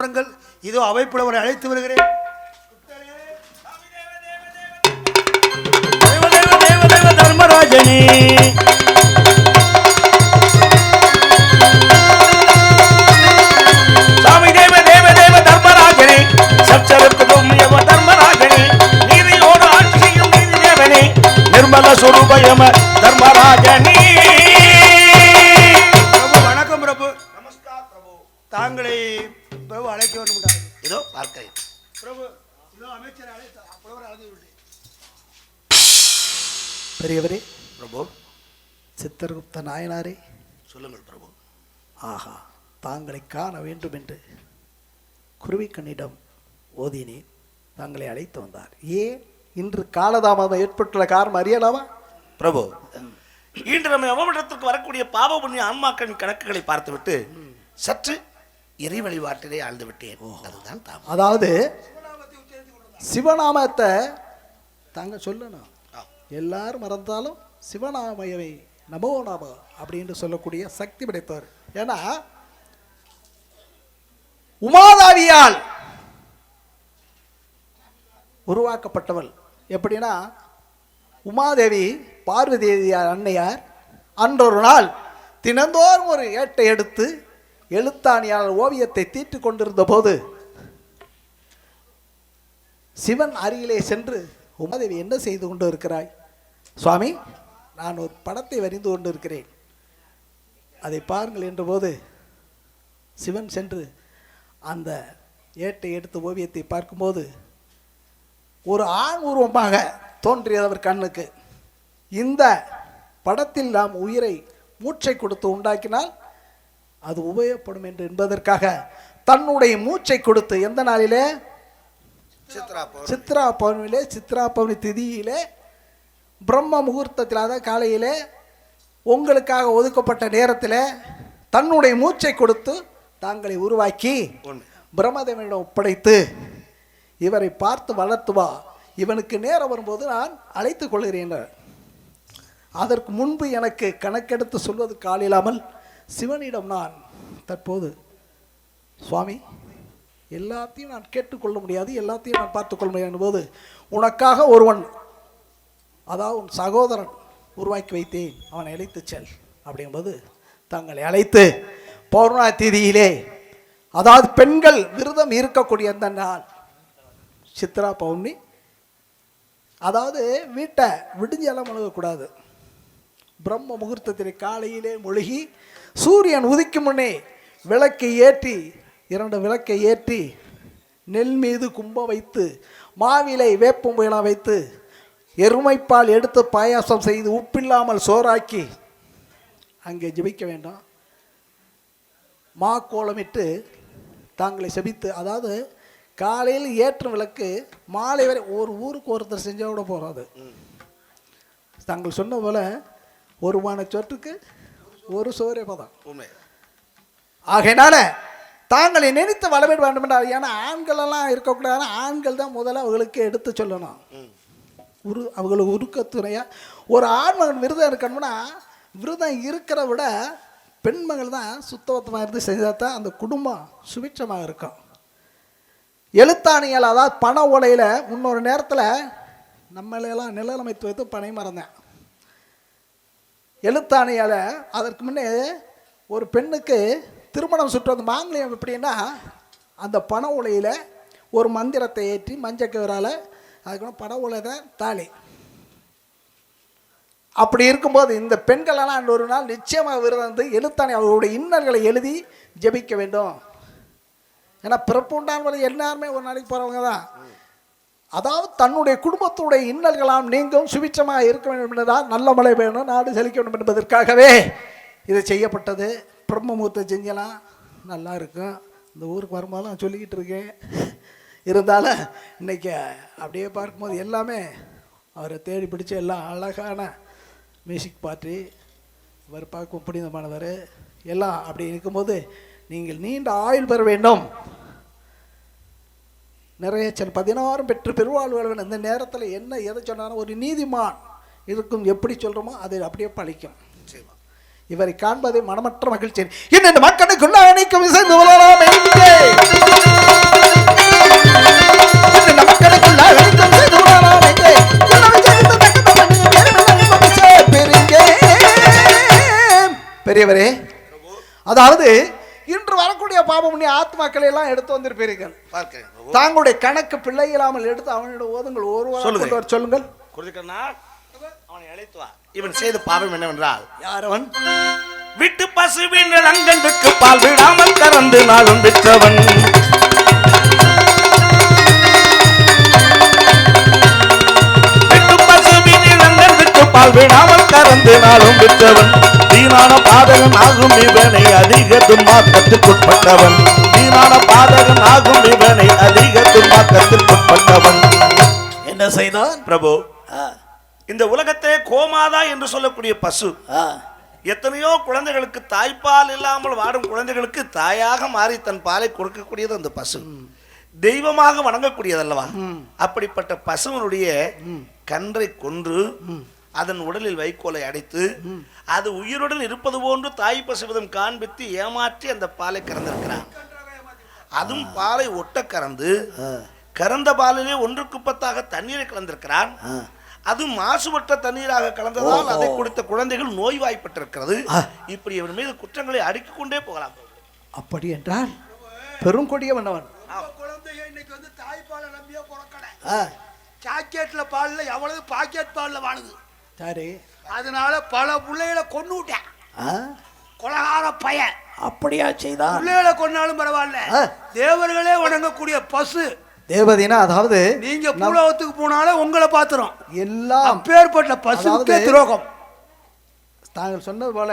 வாருங்கள். இதோ அவைப்புலவரை அழைத்து வருகிறேன். தர்மராஜனே சாமி தேவ தேவ தேவ தர்மராஜனே சச்சரக்கு பொம்மையவ தர்மராஜனே நீதியோடு ஆட்சி செய்யும் நீதி தேவனே நிர்மல சுரூபயம தர்மராஜனே. பிரபு வணக்கம் பிரபு. நமஸ்கார் பிரபு. தாங்களை பிரபு அழைக்க வேண்டும். இதோ பார்க்கிறேன் பிரபு. இதோ அமைச்சர் அழைத்தார். பெரியவரே பிரபு. சித்திரகுப்த நாயனாரே சொல்லுங்கள் பிரபு. ஆஹா, தாங்களை காண வேண்டும் என்று குருவிக்கண்ணிடம் ஓதினேன். தாங்களை அழைத்து வந்தார். ஏன் இன்று காலதாமதம் ஏற்பட்டுள்ள காரணம் அறியலாமா பிரபு? இன்று நம்ம அவமன்றத்திற்கு வரக்கூடிய பாவ புண்ணிய ஆன்மாக்களின் கணக்குகளை பார்த்துவிட்டு சற்று இறை வழிபாட்டிலே ஆழ்ந்து விட்டேன். அதுதான் தாமதம். அதாவது சிவநாமத்தை தாங்க சொல்லணும். எல்லாரும் மறந்தாலும் சிவநாமையவை நமோ நாம அப்படின்னு சொல்லக்கூடிய சக்தி படைத்தவர். ஏன்னா உமாதாவியால் உருவாக்கப்பட்டவள். எப்படின்னா உமாதேவி பார்வதி அன்னையார் அன்றொரு நாள் தினந்தோறும் ஒரு ஏட்டை எடுத்து எழுத்தாணியால் ஓவியத்தை தீட்டு கொண்டிருந்த போது சிவன் அருகிலே சென்று, உமாதேவி என்ன செய்து கொண்டு இருக்கிறாய்? சுவாமி, நான் ஒரு படத்தை வரைந்து கொண்டு இருக்கிறேன், அதை பாருங்கள் என்ற போது சிவன் சென்று அந்த ஏட்டை எடுத்து ஓவியத்தை பார்க்கும்போது ஒரு ஆண் உருவமாக தோன்றியவர் கண்ணுக்கு. இந்த படத்தில் நாம் உயிரை மூச்சை கொடுத்து உண்டாக்கினால் அது உபயோகப்படும் என்று என்பதற்காக தன்னுடைய மூச்சை கொடுத்து எந்த நாளிலே? சித்ரா பௌர்ணமியிலே, சித்ரா பௌர்ணமி திதியிலே பிரம்ம முகூர்த்தத்தில், அதாவது காலையிலே உங்களுக்காக ஒதுக்கப்பட்ட நேரத்தில் தன்னுடைய மூச்சை கொடுத்து தாங்களை உருவாக்கி பிரம்மதேவனிடம் ஒப்படைத்து இவரை பார்த்து வளர்த்துவா, இவனுக்கு நேரம் வரும்போது நான் அழைத்து கொள்கிறேன். அதற்கு முன்பு எனக்கு கணக்கெடுத்து சொல்வது காலில்லாமல் சிவனிடம் நான் தற்போது, சுவாமி எல்லாத்தையும் நான் கேட்டுக்கொள்ள முடியாது, எல்லாத்தையும் நான் பார்த்துக்கொள்ள முடியாது போது உனக்காக ஒருவன், அதாவது உன் சகோதரன் உருவாக்கி வைத்தேன், அவனை அழைத்து செல் அப்படிங்கும்போது தங்களை அழைத்து பௌர்ணமி தீதியிலே, அதாவது பெண்கள் விரதம் இருக்கக்கூடிய அந்த நாள் சித்ரா பௌர்ணமி, அதாவது வீட்டை விடிஞ்செல்லாம் முழுகக்கூடாது. பிரம்ம முகூர்த்தத்தில் காலையிலே மூழ்கி சூரியன் உதிக்கும் முன்னே விளக்கை ஏற்றி, 2 விளக்கை ஏற்றி நெல் மீது கும்பம் வைத்து மாவிலை வேப்பம்புயலாம் வைத்து எருமைப்பால் எடுத்து பாயாசம் செய்து உப்பில்லாமல் சோறாக்கி அங்கே ஜெபிக்க வேண்டாம். மா கோலமிட்டு தாங்களை செபித்து, அதாவது காலையில் ஏற்றும் விளக்கு மாலை வரை ஒரு ஊருக்கு ஒருத்தர் செஞ்சால் கூட போகாது. தாங்கள் சொன்ன போல ஒரு மான சொட்டுக்கு ஒரு சோரே பதம். ஆகையினால தாங்களை நினைத்து வளர வேண்டும் என்றால், ஏன்னா ஆண்களெல்லாம் இருக்கக்கூடாது, ஆண்கள் தான் முதல்ல அவர்களுக்கு எடுத்து சொல்லணும். அவங்களுக்கு உருக்கத்துறையா ஒரு ஆண்மகன் விரதம் இருக்கணும்னா, விரதம் இருக்கிற விட பெண்மகள் தான் சுத்தபத்தமாக இருந்து செஞ்சால் தான் அந்த குடும்பம் சுபிட்சமாக இருக்கும். எழுத்தாணியால், அதாவது பண ஓலையில் முன்னொரு நேரத்தில் நம்மளையெல்லாம் நிலமைத்து வைத்து பனை மறந்தேன். எழுத்தாணியால் அதற்கு முன்னே ஒரு பெண்ணுக்கு திருமணம் சுற்றுவது மாங்கல்யம் எப்படின்னா, அந்த பண ஓலையில் ஒரு மந்திரத்தை ஏற்றி மஞ்சக்கவரால், அதுக்கு பண ஓலை தான் தாலி. அப்படி இருக்கும்போது இந்த பெண்களெல்லாம் ஒரு நாள் நிச்சயமாக விரதம் வந்து எழுத்தாணி அவர்களுடைய இன்னல்களை எழுதி ஜெபிக்க வேண்டும். ஏன்னா பிறப்பு உண்டானவர்கள் எல்லாருமே ஒரு நாளைக்கு போகிறவங்க தான். அதாவது தன்னுடைய குடும்பத்துடைய இன்னல்களாம் நீங்கும், சுபிட்சமாக இருக்க வேண்டும் என்பதால் நல்ல மழை வேணும், நாடு செழிக்க வேண்டும் என்பதற்காகவே இது செய்யப்பட்டது. பிரம்ம முகூர்த்தம் செஞ்சலாம் நல்லா இருக்கும். இந்த ஊருக்கு வரும்போது நான் சொல்லிக்கிட்டு இருக்கேன். இருந்தாலும் இன்றைக்கி அப்படியே பார்க்கும்போது எல்லாமே அவரை தேடி பிடிச்ச எல்லாம் அழகான மியூசிக் பாட்டு, அவர் பார்க்கும் புனிதமானவர் எல்லாம் அப்படி இருக்கும்போது நீங்கள் நீண்ட ஆயுள் பெற வேண்டும், நிறைய 16 பெற்று பெருவாழ்வு. இந்த நேரத்தில் என்ன எதை சொன்னாலும் ஒரு நீதிமான் இருக்கும், எப்படி சொல்கிறோமோ அதை அப்படியே பழிக்கும். இவரை காண்பதை மனமற்ற மகிழ்ச்சி. இந்த மக்களுக்கு அதாவது இன்று வரக்கூடிய பாபமுனி ஆத்மாக்களை எல்லாம் எடுத்து வந்திருப்பீர்கள். பார்க்கிறேன் பிரபு. தாங்களுடைய கணக்கு பிள்ளை இல்லாமல் எடுத்து அவனிடம் ஓதுங்கள். ஒருவர் சொல்லுங்கள். குறிக்கண்ணா அவனை அழைத்து வா. இவன் செய்த பாவம் என்னவென்றால், யார் அவன்? விட்டு பசுவின் அங்கன்றுக்கு பால் விடாமல் கறந்து நாளும் விற்றவன். விட்டு பசுவின் அங்கன்றுக்கு பால் விடாமல் கறந்து நாளும் விற்றவன். வீணான பாதகன் ஆகும் இவனை அதிக துன்மார்க்கத்திற்குட்பட்டவன். வீணான பாதகன் ஆகும் இவனை அதிக துன்மார்க்கத்திற்குட்பட்டவன். என்ன செய்தான் பிரபு? இந்த உலகத்தை கோமாதா என்று சொல்லக்கூடிய பசு எத்தனையோ குழந்தைகளுக்கு தாய்ப்பால் இல்லாமல் வாடும் குழந்தைகளுக்கு தாயாக மாறி தன் பாலை கொடுக்கக்கூடியது அந்த பசு. தெய்வமாக வணங்கக்கூடியதல்லவா? அப்படிப்பட்ட பசுவனுடைய கன்றை கொன்று அதன் உடலில் வைக்கோலை அடைத்து அது உயிருடன் இருப்பது போன்று தாய் பசுவிதம் காண்பித்து ஏமாற்றி அந்த பாலை கறந்திருக்கிறான். அதுவும் பாலை ஒட்ட கறந்து கறந்த பாலிலே 1க்கு 10 தண்ணீரை கலந்திருக்கிறான். அது மாசுபட்ட தண்ணீராக கலந்ததால் அதை குடித்த குழந்தைகள் நோய்வாய்ப்பட்டிருக்கிறது. இப்படி இவன் மீது குற்றங்களை அடுக்கிக் கொண்டே போகலாம். அப்படி என்றால் பெரும் கொடியவனவன். குழந்தைங்க இன்னைக்கு வந்து தாய்ப்பாலை நம்பியே பிறக்கல. சாக்கெட்ல பால்ல எவ்வளவு பாக்கெட் பால்ல வாழுது. சரி, அதனால பல பிள்ளைகளை கொண்டு விட்டேன். கொலகார பையன். அப்படியா செய்தான்? பிள்ளைகளை கொண்டாலும் பரவாயில்ல, தேவர்களே வணங்கக்கூடிய பசு. தேவதினா அதாவது நீங்க பூலோகத்துக்கு போனாலும் உங்களை பாத்துறோம். எல்லாம் அப்பேற்பட்ட பசுக்கே துரோகம். தாங்கள் சொன்னது போல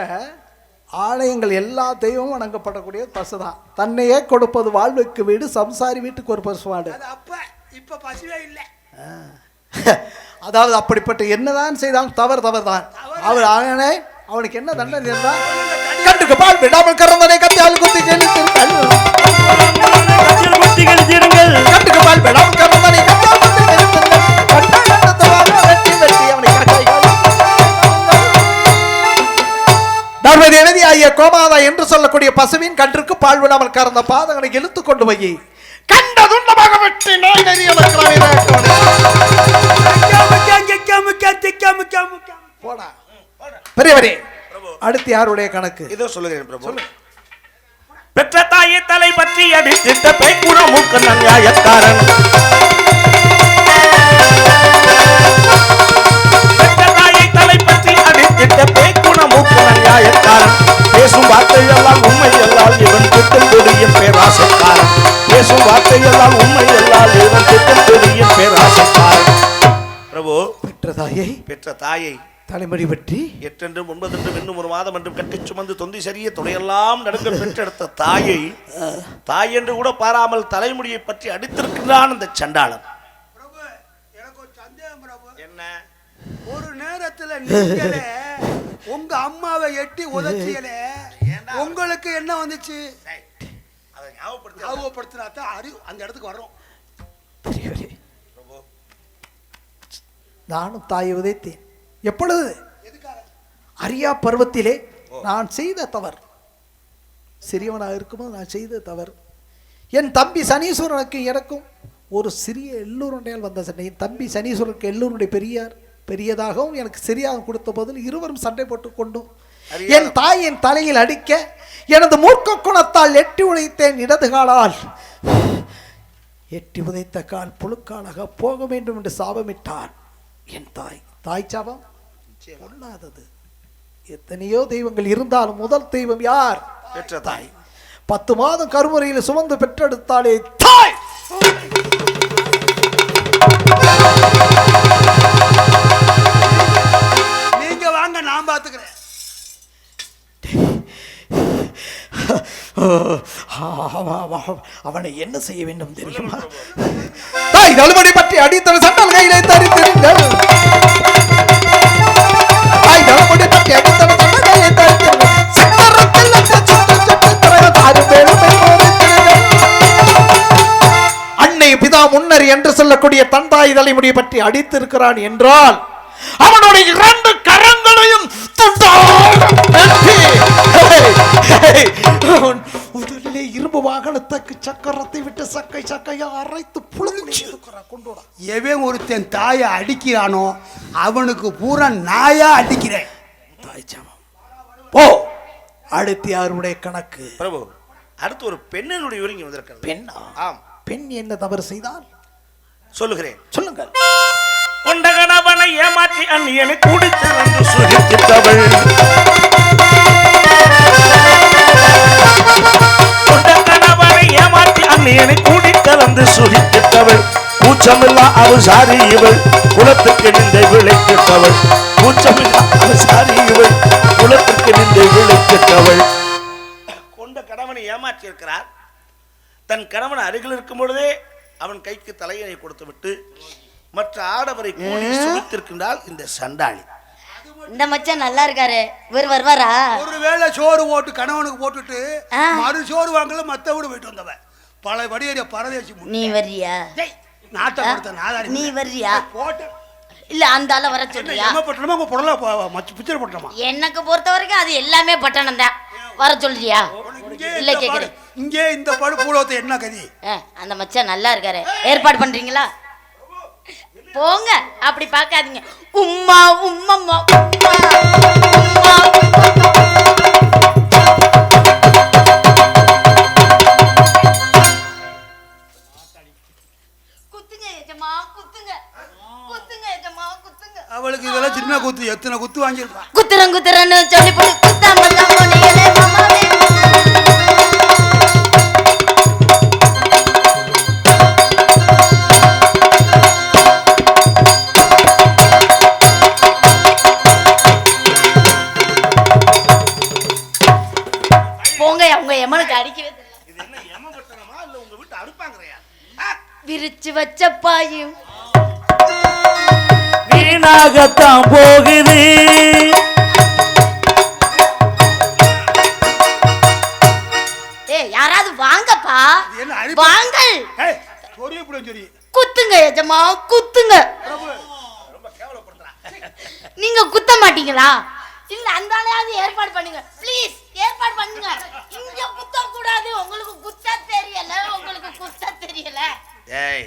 ஆலயங்கள் எல்லா தெய்வமும் வணங்கப்படக்கூடிய பசுதான். தன்னையே கொடுப்பது வாழ்வுக்கு வீடு, சம்சாரி வீட்டுக்கு ஒரு பசுவாடு. அப்ப இப்ப பசுவே இல்லை. அதாவது அப்படிப்பட்ட என்னதான் செய்தாலும் தவறுதான். அவர் ஆகனே அவனுக்கு என்ன தண்டனை இருந்தால் கண்டுக்கு பால் விடாமல் கறந்தனை கத்தியால் குத்தி கண்டுக்கு பால் விடாமல் கறந்தனை நர்மதி எழுதி ஆகிய கோமாதா என்று சொல்லக்கூடிய பசுவின் கன்றுக்கு பால் விடாமல் கறந்த பாதங்களை இழுத்து கொண்டு போய் கண்ட துண்டமாக வெட்டி நாய் நெறிய போடா. பெரியவரே, அடுத்து யாருடைய கணக்கு? இதோ சொல்லுகிறேன் பிரபு. பெற்ற தாயை தலை பற்றி அடித்திட்ட பேய்க்குண மூக்க நியாயக்காரன். பெற்ற தாயை தலை பற்றி அடித்திட்ட பேய்க்குண மூக்க நியாயக்காரன். பேசும் வார்த்தையெல்லாம் உண்மை எல்லால் இவன் திட்டம் கொடியின் பேராசைக்காரன். பேசும் வார்த்தையெல்லாம் உண்மை எல்லால் இவன் திட்டம் கொடியின் பேராசைக்காரன். பிரபு, பெற்ற தாயை தலைமடி பற்றி 8 என்றும் 9 என்றும் இன்னும் 1 மாதம் என்றும் கட்டி சுமந்து தொந்தி சரிய துணையெல்லாம் நடுங்க பெற்றெடுத்த தாயை தாய் என்று கூட பாராமல் தலைமுடியை பற்றி அடித்திருக்கிறான் அந்த சண்டாளன். எனக்கு ஒரு சந்தேகம் பிரபு. என்ன? ஒரு நேரத்துல நீங்களே உங்க அம்மாவை எட்டி உதச்சியலே, உங்களுக்கு என்ன வந்துச்சு? அதை ஞாபகப்படுத்தினா அறிவு அந்த இடத்துக்கு வர்றோம். நானும் தாயை உதைத்தேன். எப்பொழுது? அரியா பருவத்திலே நான் செய்த தவறு. சிறியவனாக இருக்கும்போது நான் செய்த தவறு. என் தம்பி சனீஸ்வரனுக்கு எனக்கும் ஒரு சிறிய எல்லூருடையால் வந்த சண்டை. என் தம்பி சனீஸ்வரனுக்கு எல்லூருடைய பெரியதாகவும் எனக்கு சரியாக கொடுத்த போதில் இருவரும் சண்டை போட்டு கொண்டோம். என் தாய் என் தலையில் அடிக்க எனது மூர்க்க குணத்தால் எட்டி உதைத்தேன் இடது காலால். எட்டி உதைத்த கால் புழுக்காலாக போக வேண்டும் என்று சாபமிட்டான் என் தாய் சாபம் பொல்லாதது. எத்தனையோ தெய்வங்கள் இருந்தாலும் முதல் தெய்வம் யார்? பெற்ற தாய். 10 மாதம் கருமுறையில் சுமந்து பெற்றெடுத்தாலே தாய். நீங்க வாங்க, நான் பாத்துக்கிறேன். அவனை என்ன செய்ய வேண்டும் தெரியுமா? தாய் தழுமணி பற்றி அடித்தன சண்டல் கையிலே தரித்திருங்கள். தாய் தழுமணி பற்றி அடித்தன சண்டல் கையிலே தரித்திருங்கள். அன்னை பிதா முன்னர் என்று சொல்லக்கூடிய தன் தாய் தலைமுடியை பற்றி அடித்திருக்கிறான் என்றால் அவனுடைய 2 கரங்களையும் முதலிலே இரும்பு வாகனத்துக்கு சக்கரத்தை விட்டு சக்கையா அரைத்து புழுங்கி கொண்டு. எவன் ஒருத்தன் தாயை அடுத்து யாருடைய கணக்கு? பிரபு, அடுத்து ஒரு பெண்ணினுடைய உரிமை வந்திருக்கிறது. பெண்ணா? ஆம். பெண் என்ன தவறு செய்தால் சொல்லுகிறேன், சொல்லுங்கள். கொண்ட கணவனை ஏமாற்றி அந்நியனை கூடித்து வந்து சுகித்திட்டவள், கொண்ட கணவனை ஏமாற்றி அந்நியனை கூடி கலந்து சுகித்திட்டவள், கூச்சமில்லா அவசாரி இவள் குலத்துக்கு நிந்தை விளைத்திட்டவள், கூச்சமில்லா அவசாரி இவள் குலத்துக்கு நிந்தை விளைத்திட்டவள். கொண்ட கணவனை ஏமாற்றி இருக்கிறார். தன் கணவன் அருகில் இருக்கும் பொழுதே அவன் கைக்கு தலையணை கொடுத்து விட்டு மற்ற ஆடவரை கூடி சுகித்திருக்கின்றால் இந்த சண்டாளி. இந்த மச்சான் நல்லா இருக்காரு, இவர் வருவாரா? ஒருவேளை சோறு ஓட்டு கணவனுக்கு போட்டுட்டு மறு சோறு வாங்கல மத்த வீடு போயிட்டு வந்தவன் பல வடியேறிய பரதேசி. நீ வர்றியா? நாட்டை கொடுத்த நாதாரி நீ வர்றியா? போட்டு இல்ல அந்த ஆள வர சொல்றியா? பட்டணமா உங்க பொருளை பிச்சை போட்டோமா? எனக்கு பொறுத்த வரைக்கும் அது எல்லாமே பட்டணம் தான். வர சொல்றியா? இல்ல கேக்குறேன். இங்கே இந்த படு பூலோத்தை என்ன கதி? அந்த மச்சான் நல்லா இருக்காரு, ஏற்பாடு பண்றீங்களா? போங்க, அப்படி பார்க்காதீங்க. உம்மா உம்மம்மா உம்மா குத்துங்க எஜமா, குத்துங்க குத்துங்க எஜமா, குத்துங்க. அவளுக்கு இதெல்லாம் சின்ன குத்து, எத்தனை குத்து வாங்கியிருப்பா? குத்துறன்னு சொல்லி போட்டு குத்தாம தான் போனீங்களே மாமாவே. போங்க, அவங்க எமனுக்கு அடிக்கவே இது என்ன யமபட்டனமா இல்ல உங்க வீட்டு அடுப்பாங்கறையா? விரிச்சு வச்ச பாயும் வீணாகத்தான் போகுது. யாராவது வாங்கப்பா, வாங்கள். குத்துங்க எஜமா, குத்துங்க. நீங்க குத்த மாட்டீங்களா? இல்ல அந்த ஆளையாவது ஏற்பாடு பண்ணுங்க ப்ளீஸ், ஏற்பாடு பண்ணுங்க. இங்க குத்த கூடாது, உங்களுக்கு குத்த தெரியல, உங்களுக்கு குத்த தெரியல. ஏய்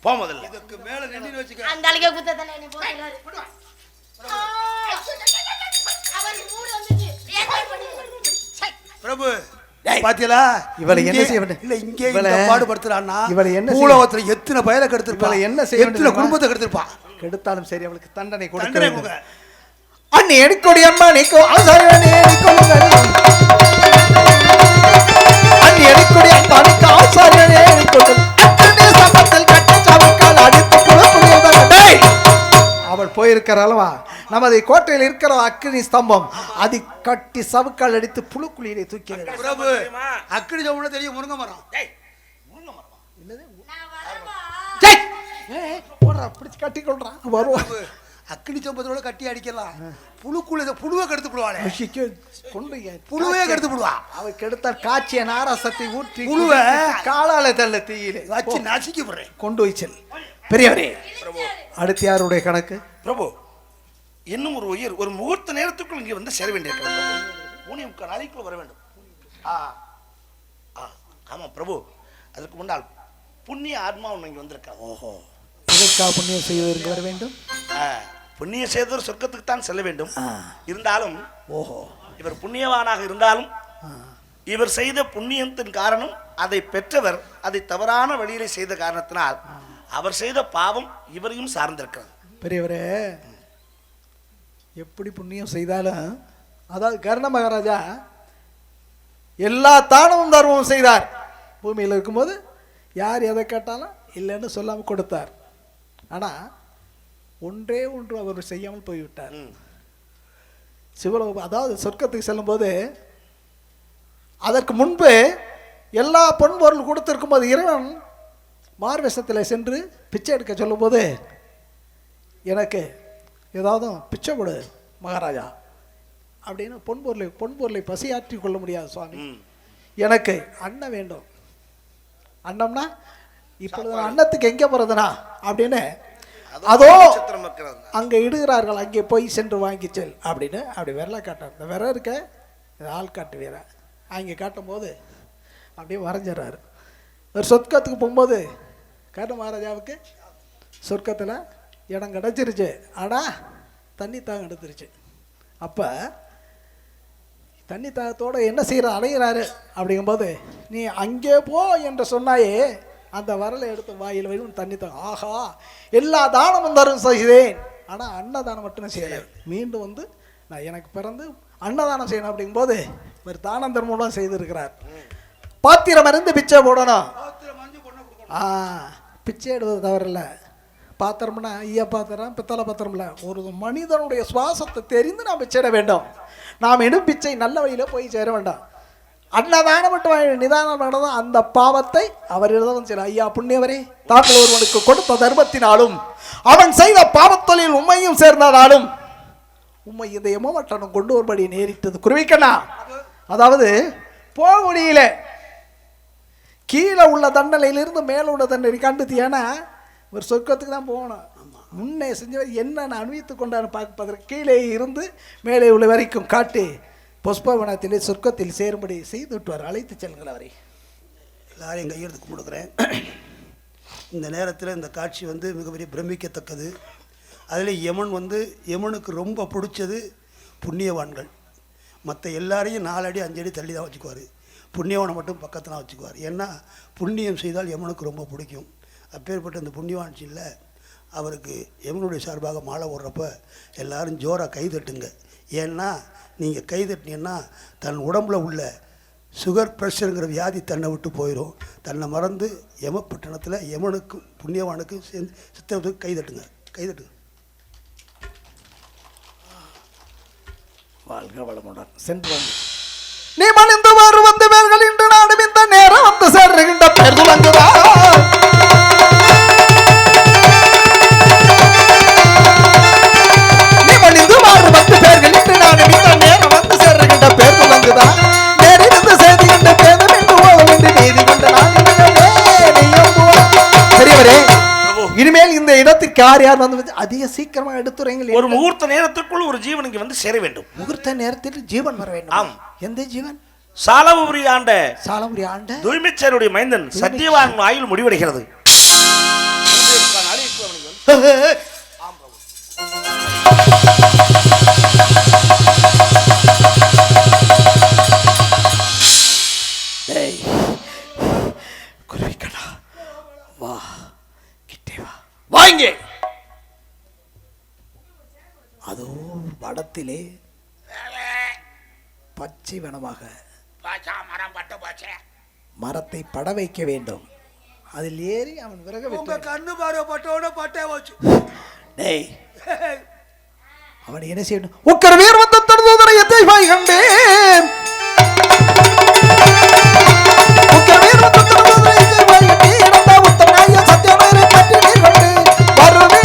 போ முதல்ல. இதுக்கு மேல நின்னு வச்சுக்க. அந்த ஆளுக்கே குத்த தெரியல, நீ போறாரு. அவர் மூடு வந்துச்சு, ஏற்பாடு பண்ணுங்க. பிரபு பாத்தீங்களா? இவளை என்ன செய்ய வேண்டும்? இல்ல இங்கே இந்த பாடுபடுத்துறான்னா இவளை என்ன பூலோகத்துல எத்தனை பயிரை கெடுத்திருப்பா? இவளை என்ன செய்ய எத்தனை குடும்பத்தை கெடுத்திருப்பா? கெடுத்தாலும் சரி, அவளுக்கு தண்டனை தண்டனை கொடுக்க. கொடுங்க. அண்ணி எடுக்கொடி அம்மா நிக்கோ ஆசாரியனே நிக்கோங்கள். அண்ணி எடுக்கொடி அம்மா நிக்கோ ஆசாரியனே நிக்கோங்கள். அத்தனை சம்பத்தில் கட்டி சவக்கால் அடித்து புலப்புலியல். டேய், அவள் போயிருக்கிற அளவா நமது கோட்டையில் இருக்கிற அக்கினி ஸ்தம்பம் அது கட்டி சவுக்கால் அடித்து புழுக்குழியிலே தூக்கி. பிரபு அக்கினி சவுல தெரியும், முருங்கை மரம். பிடிச்சு கட்டி கொள்றான் வருவான். அக்கினி சம்பத்தோட கட்டி அடிக்கலாம். புழுவை கெடுத்து போடுவாளே, கொண்டு புழுவே கெடுத்து போடுவா. அவ கெடுத்த காய்ச்சிய நாராசத்தை ஊற்றி புழுவை காலால தள்ள தீயிலே வச்சு நசுக்கி போடுறேன். கொண்டு போய் செல். பெரியவரே, அடுத்து யாருடைய கணக்கு? பிரபு, இன்னும் ஒரு உயிர் ஒரு முகூர்த்த நேரத்துக்குள் இங்கே வந்து சேர வேண்டியிருக்கிறது. 3 நாளைக்குள்ள வர வேண்டும். ஆமா பிரபு, அதுக்கு முன்னால் புண்ணிய ஆத்மா ஒன்று இங்கே வந்திருக்காங்க. ஓஹோ, இதற்காக புண்ணியம் செய்வதற்கு வர வேண்டும். புண்ணிய செய்தவர் சொர்க்கத்துக்கு தான் செல்ல வேண்டும். இருந்தாலும் ஓஹோ, இவர் புண்ணியவானாக இருந்தாலும் இவர் செய்த புண்ணியத்தின் காரணம் அதை பெற்றவர் அதை தவறான வழியிலே செய்த காரணத்தினால் அவர் செய்த பாவம் இவரையும் சார்ந்திருக்கிறது. பெரியவரே, எப்படி புண்ணியம் செய்தாலும், அதாவது கர்ண மகாராஜா எல்லா தானமும் தர்மமும் செய்தார். பூமியில் இருக்கும்போது யார் எதை கேட்டாலும் இல்லைன்னு சொல்லாமல் கொடுத்தார். ஆனால் ஒன்றே ஒன்று அவர் செய்யாமல் போய்விட்டார். சிவலோகம், அதாவது சொர்க்கத்துக்கு செல்லும்போது அதற்கு முன்பு எல்லா பொன் பொருள் கொடுத்திருக்கும் போது இறைவன் மார்வேஷத்தில் சென்று பிச்சை எடுக்க சொல்லும்போது, எனக்கு ஏதாவது பிச்சை கொடு மகாராஜா அப்படின்னு பொன் பொருளை பசியாற்றி கொள்ள முடியாது சுவாமி, எனக்கு அன்னம் வேண்டும். அன்னம்னா இப்பொழுது அன்னத்துக்கு எங்கே போகிறதுனா அப்படின்னு அதோ அங்கே இடுகிறார்கள், அங்கே போய் சென்று வாங்கி செல் அப்படின்னு அப்படி விரலை காட்டார். இந்த விரல் இருக்க ஆள் காட்டு வீர அங்கே காட்டும் போது அப்படியே வரைஞ்சிடறாரு. ஒரு சொர்க்கத்துக்கு போகும்போது கர்ண மகாராஜாவுக்கு சொர்க்கத்தில் இடம் கிடச்சிருச்சு, ஆனால் தண்ணி தாங்க எடுத்துருச்சு. அப்போ தண்ணி தாகத்தோடு என்ன செய்கிற அலைகிறாரு அப்படிங்கும்போது நீ அங்கே போ என்று சொன்னாயே அந்த வரலை எடுத்து வாயில் வைக்கும் தண்ணி ஆஹா எல்லா தானமும் தரும் செய்கிறேன் ஆனால் அன்னதானம் மட்டும் செய்யலை மீண்டும் வந்து நான் எனக்கு பிறந்து அன்னதானம் செய்யணும் அப்படிங்கும்போது ஒரு தானம் தர்மம் செய்திருக்கிறார் பாத்திரம் இருந்து பிச்சை போடணும் பிச்சை எடுவது தவறில்ல பாத்திரம்னா ஐயா பாத்திரம் பித்தளை பாத்திரம் இல்லை ஒரு மனிதனுடைய சுவாசத்தை தெரிந்து நாம் பிச்சையிட வேண்டும் நாம் இடும் பிச்சை நல்ல வழியில் போய் சேர வேண்டாம் அன்னதானம் மட்டும் நிதானம் நடந்தால் அந்த பாவத்தை அவர் எழுதவும் செய்யலாம் ஐயா புண்ணியவரே தாங்கள் ஒருவனுக்கு கொடுத்த தர்மத்தினாலும் அவன் செய்த பாவத்தொழில் உண்மையும் சேர்ந்ததாலும் உண்மை இந்த எமமட்டனும் கொண்டு ஒருபடி நேரிட்டது குருவிக்கண்ணா அதாவது போகுடியில கீழே உள்ள தண்டனையிலிருந்து மேலே உள்ள தண்டனை கண்டுத்தியானா ஒரு சொர்க்கத்துக்கு தான் போகணும் முன்னே செஞ்சவர் என்னென்ன அனுபவித்து கொண்டான்னு பார்ப்பதற்கு கீழே இருந்து மேலே உள்ள வரைக்கும் காட்டி புஷ்பவனத்திலே சொர்க்கத்தில் சேரும்படி செய்து விட்டுவார் அழைத்து செல்கள் அவரை எல்லாரையும் கையெழுத்து கும்பிடுக்கிறேன். இந்த நேரத்தில் இந்த காட்சி வந்து மிகப்பெரிய பிரமிக்கத்தக்கது. அதில் யமனுக்கு ரொம்ப பிடிச்சது புண்ணியவான்கள். மற்ற எல்லாரையும் 4 அடி 5 அடி தள்ளி தான் வச்சுக்குவார். புண்ணியவானை மட்டும் பக்கத்தில் வச்சுக்குவார். ஏன்னா புண்ணியம் செய்தால் யமனுக்கு ரொம்ப பிடிக்கும். அப்பேற்பட்ட இந்த புண்ணியவான்சியில் அவருக்கு யமனுடைய சார்பாக மாலை ஓடுறப்ப எல்லாரும் ஜோராக கைதட்டுங்க. ஏன்னா நீங்கள் கைதட்டினீங்கன்னா தன் உடம்புல உள்ள சுகர் ப்ரெஷருங்கிற வியாதி தன்னை விட்டு போயிடும். தன்னை மறந்து யமப்பட்டணத்தில் யமனுக்கும் புண்ணியவானுக்கும் சேர்ந்து சித்தத்துக்கு கைதட்டுங்க. வாழ்க வளமுடன் சென்று வந்து நீ மணிந்து வந்து மேல்கள் இன்று நாடும் இந்த நேரம் வந்து சேர்கின்ற பேர் துலங்குதா நீ மணிந்து வந்து பேர்கள் இன்று நாடும் இந்த நேரம் வந்து சேர்கின்ற பேர் துலங்குதா நேரிருந்து சேர்கின்ற பேதம் என்று ஓதம் என்று நீதி கொண்ட பெரியவரே இனிமேல் இந்த இடத்திற்கு யார் வந்து அதிக சீக்கிரமா எடுத்துறீங்க. ஒரு முகூர்த்த நேரத்திற்குள் ஒரு ஜீவனுக்கு வந்து சேர வேண்டும். முகூர்த்த நேரத்தில் ஜீவன் வர வேண்டும். ஆம். எந்த ஜீவன்? சாலபுரி ஆண்ட தூய்மைச்சருடைய மைந்தன் சத்தியவான் ஆயுள் முடிவடைகிறது. வா கிட்டே வா வாங்க. அதோ வடத்திலே பச்சை வனமாக மரத்தை பட வைக்க வேண்டும். அதில் ஏறி அவன் விறகு கண்ணு பார்வைப்பட்டோட பட்டே வச்சு டேய் அவன் என்ன செய்யணும்? உக்கர் வீர் வந்து தருதோதரை எத்தை வாய் கண்டேன். உக்கர் வீர் வந்து தருதோதரை எத்தை வாய் கண்டேன். இடந்தா உத்தமனாய சத்தியமேரை பற்றி நீர் கண்டு வருவே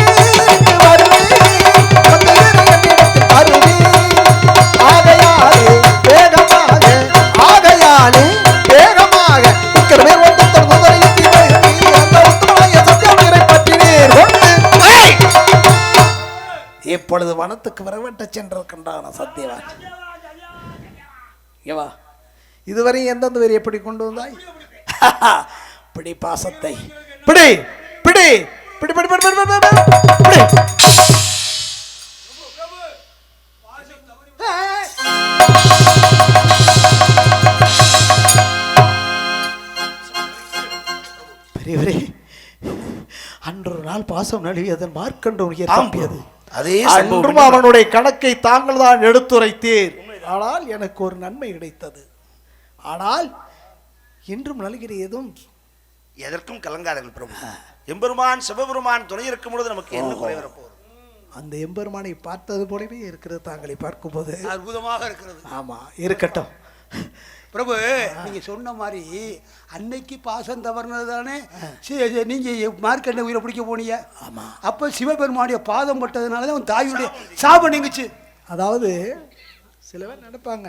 வேகமாக உக்கர் வீர் வந்து தருதோதரை எத்தை வாய் கண்டேன். அந்த உத்தமனாய சத்தியமேரை பற்றி நீர் கொண்டு இப்பொழுது வனத்துக்கு வரவேட்ட சென்றிருக்கின்றான சத்தியவான். ஏவா இதுவரை எந்தெந்த பேர் எப்படி கொண்டு வந்தாய்? பிடி பாசத்தை பிடி பிடி பிடி பிடி பிடி பிடி. பெரியவரே அன்று நாள் பாசம் நழுவியதன் மார்க்கண்டு தப்பியது. அன்றும் அவனுடைய கணக்கை தாங்கள் தான் எடுத்துரைத்தீர். ஆனால் எனக்கு ஒரு நன்மை கிடைத்தது. ஆனால் இன்றும் நல்கிற எதுவும் எதற்கும் கலங்காதங்கள் பிரபு. எம்பெருமான் சிவபெருமான் துணை இருக்கும் பொழுது நமக்கு என்ன குறை வரப்போகுது? அந்த எம்பெருமானை பார்த்தது போலவே இருக்கிறது. தாங்களை பார்க்கும்போது அற்புதமாக இருக்கிறது. ஆமா இருக்கட்டும் பிரபு. நீங்க சொன்ன மாதிரி அன்னைக்கு பாசம் தவறுனது தானே நீங்க மார்க்கண்ட உயிரை பிடிக்க போனீங்க. ஆமா. அப்ப சிவபெருமானுடைய பாதம் பட்டதுனாலதான் உன் தாயுடைய சாபம் நீங்குச்சு. அதாவது சில பேர் நினைப்பாங்க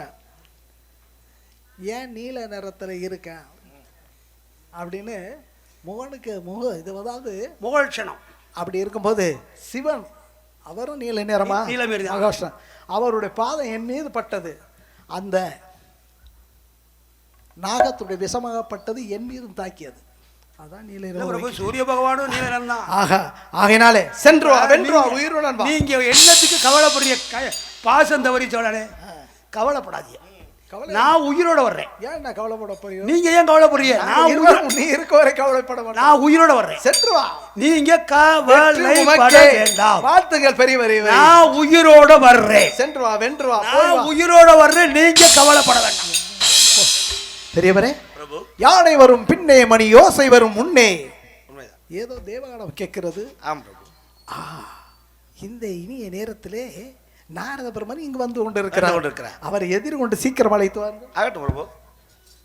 ஏன் நீல நிறத்துல இருக்க அப்படின்னு முகனுக்கு இது அதாவது முகலட்சணம் அப்படி இருக்கும்போது சிவன் அவரும் நீல நிறமா ஆகாஷம் அவருடைய பாதம் என் மீது பட்டது. அந்த நாகத்துடைய விஷமாகப்பட்டது என் மீதும் தாக்கியது. அதான் நீல சூரிய பகவானும் நீலன் தான். ஆகையினாலே சென்று உயிருடன் நீங்க என்னத்துக்கு கவலைப்படுறீங்க? பாசம் தவறி சொல்லனே கவலைப்படாதீங்க. கவலை நான் உயிரோட வர்றேன். ஏன் நான் கவலைப்பட போறீங்க? நீங்க ஏன் கவலைப்படுறீங்க? நீ இருக்க வரை கவலைப்பட மாட்டேன். நான் உயிரோட வர்றேன். சென்று வா. நீங்க கவலைப்பட வேண்டாம். வாழ்த்துங்கள் பெரியவரே. நான் உயிரோட வர்றேன். சென்று வா, வென்று வா. நான் உயிரோட வர்றேன். நீங்க கவலைப்பட வேண்டாம். பெரியவரே, பிரபு யானை வரும் பின்னே, மணி யோசை வரும் முன்னே. உண்மைதான். ஏதோ தேவகானம் கேட்கிறது. ஆம் பிரபு. இந்த இனிய நேரத்திலே நாரத பிரம்மன் இங்கு வந்து கொண்டிருக்கிறார். கொண்டிருக்கிறார். அவரை எதிர்கொண்டு சீக்கிரம் அழைத்து வாருங்கள். ஆகட்டும் பிரபு.